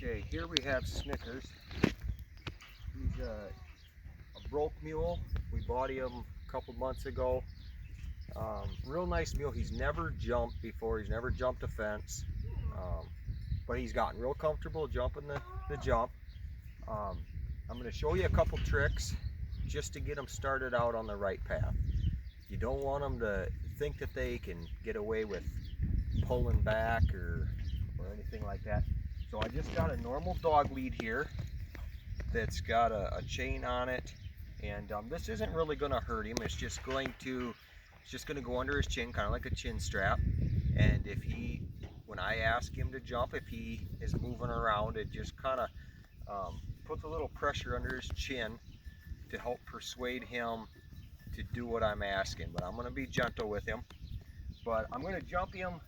Okay, here we have Snickers. He's a broke mule. We bought him a couple months ago. Real nice mule. He's never jumped before. He's never jumped a fence. But he's gotten real comfortable jumping the jump. I'm going to show you a couple tricks just to get them started out on the right path. You don't want them to think that they can get away with pulling back or anything like that. So I just got a normal dog lead here that's got a chain on it, and this isn't really going to hurt him. It's just going to go under his chin, kind of like a chin strap. And when I ask him to jump, if he is moving around, it just kind of puts a little pressure under his chin to help persuade him to do what I'm asking. But I'm going to be gentle with him. But I'm going to jump him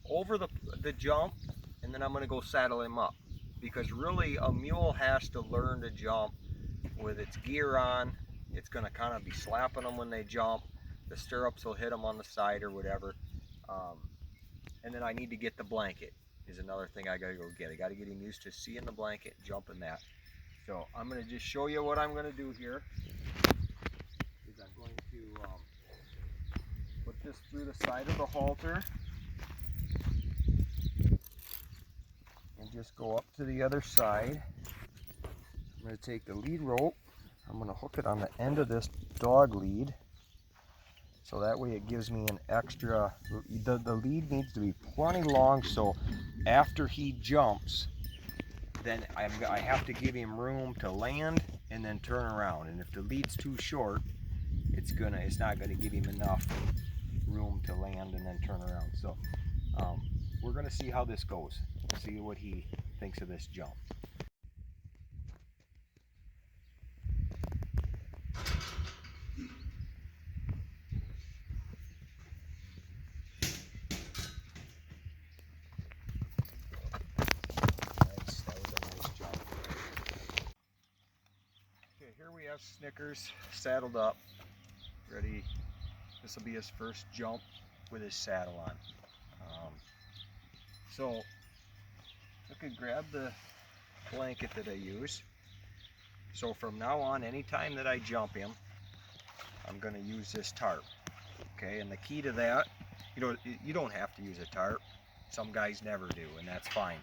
over the jump, and then I'm going to go saddle him up, because really a mule has to learn to jump with its gear on. It's going to kind of be slapping them when they jump. The stirrups will hit them on the side or whatever. And then I need to get the blanket is another thing I got to go get. I got to get him used to seeing the blanket, jumping that. So I'm going to just show you what I'm going to do here. Is I'm going to put this through the side of the halter and just go up to the other side. I'm going to take the lead rope. I'm going to hook it on the end of this dog lead, so that way it gives me an extra, the lead needs to be plenty long, so after he jumps, then I have to give him room to land and then turn around. And if the lead's too short, it's not gonna give him enough room to land and then turn around. So we're gonna see how this goes. See what he thinks of this jump. Here we have Snickers saddled up, ready. This will be his first jump with his saddle on. So I could grab the blanket that I use. So from now on, anytime that I jump him, I'm going to use this tarp. Okay, and the key to that, you don't have to use a tarp. Some guys never do, and that's fine.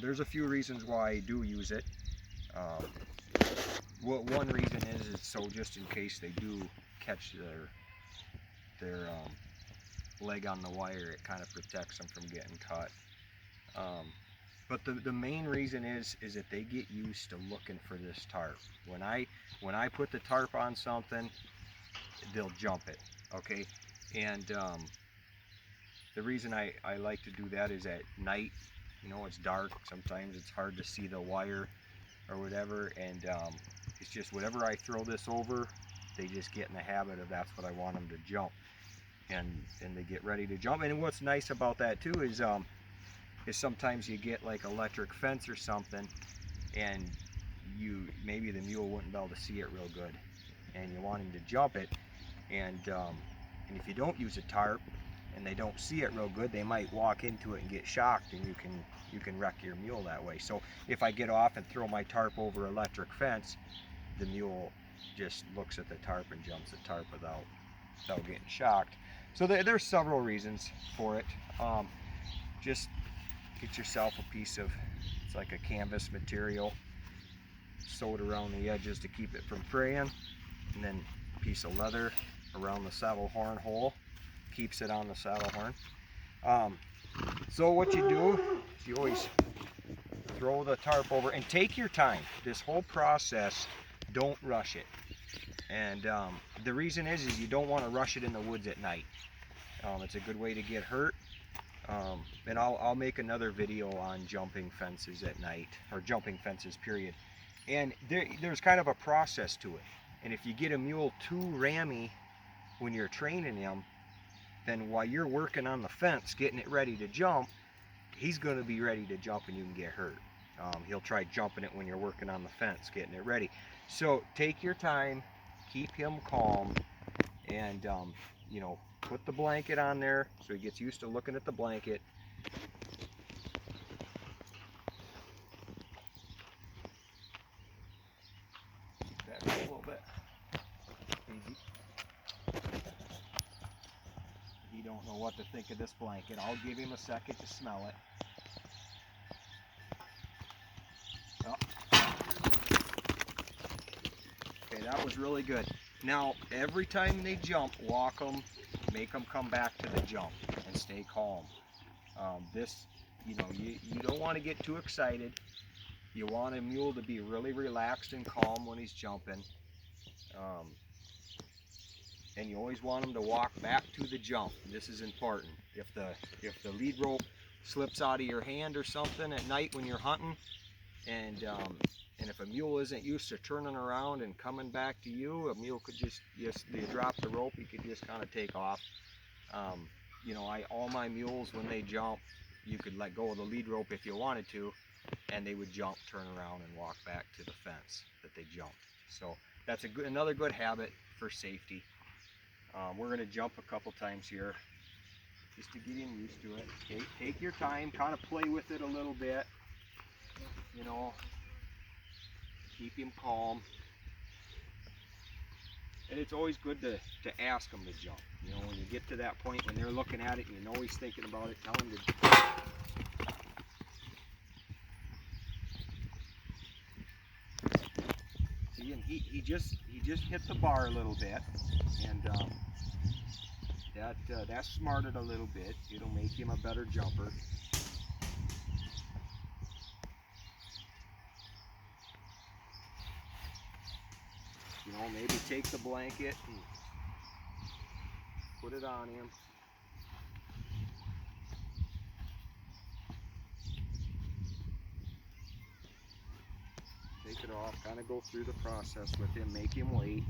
There's a few reasons why I do use it. One reason is so just in case they do catch their leg on the wire, it kind of protects them from getting cut. But the main reason is that they get used to looking for this tarp. When I put the tarp on something, they'll jump it. Okay, and the reason I like to do that is at night. It's dark. Sometimes it's hard to see the wire or whatever, and it's just whatever I throw this over, they just get in the habit of that's what I want them to jump, and they get ready to jump. And what's nice about that too is sometimes you get like electric fence or something, and maybe the mule wouldn't be able to see it real good, and you want him to jump it, and if you don't use a tarp and they don't see it real good, they might walk into it and get shocked, and you can wreck your mule that way. So if I get off and throw my tarp over electric fence, the mule just looks at the tarp and jumps the tarp without getting shocked. So there's several reasons for it. Just get yourself a piece of, it's like a canvas material, sewed around the edges to keep it from fraying, and then a piece of leather around the saddle horn hole keeps it on the saddle horn. So what you do is you always throw the tarp over and take your time. This whole process, don't rush it. And the reason is you don't want to rush it in the woods at night. It's a good way to get hurt. And I'll make another video on jumping fences at night, or jumping fences period. And there's kind of a process to it. And if you get a mule too rammy when you're training him, then while you're working on the fence, getting it ready to jump, he's going to be ready to jump and you can get hurt. He'll try jumping it when you're working on the fence, getting it ready. So take your time, keep him calm, and put the blanket on there so he gets used to looking at the blanket. what to think of this blanket. I'll give him a second to smell it. Oh. Okay, that was really good. Now, every time they jump, walk them, make them come back to the jump, and stay calm. You don't want to get too excited. You want a mule to be really relaxed and calm when he's jumping. And you always want them to walk back to the jump. This is important. If the lead rope slips out of your hand or something at night when you're hunting, and if a mule isn't used to turning around and coming back to you, a mule could just you drop the rope, you could just kind of take off. All my mules, when they jump, you could let go of the lead rope if you wanted to, and they would jump, turn around, and walk back to the fence that they jumped. So that's another good habit for safety. We're going to jump a couple times here just to get him used to it. Okay, take your time, kind of play with it a little bit. Keep him calm. And it's always good to ask him to jump. When you get to that point when they're looking at it and you know he's thinking about it, tell him to. See, and he just hit the bar a little bit, and that smarted a little bit. It'll make him a better jumper. Maybe take the blanket and put it on him. Take it off, kind of go through the process with him, make him wait.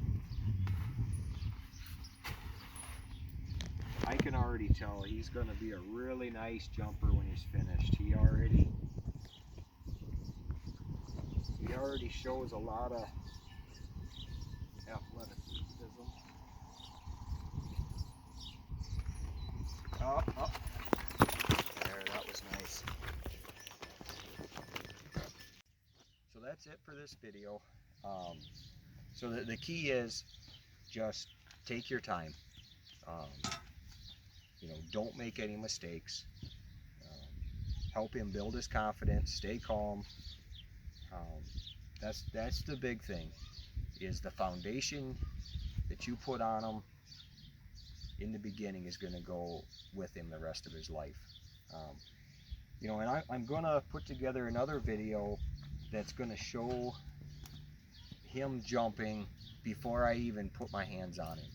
I can already tell he's going to be a really nice jumper when he's finished. He already shows a lot of athleticism. Oh. There, that was nice. So that's it for this video. So the key is just take your time. Don't make any mistakes. Help him build his confidence. Stay calm. That's the big thing. Is the foundation that you put on him in the beginning is going to go with him the rest of his life. And I'm going to put together another video that's going to show him jumping before I even put my hands on him.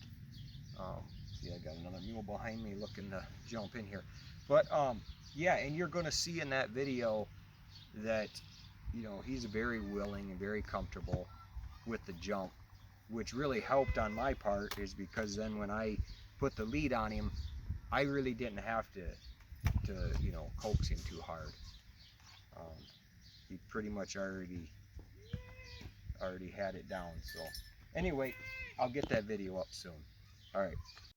See, I got another mule behind me looking to jump in here. But yeah, and you're going to see in that video that he's very willing and very comfortable with the jump, which really helped on my part, is because then when I put the lead on him, I really didn't have to coax him too hard. He pretty much already had it down. So anyway, I'll get that video up soon. All right.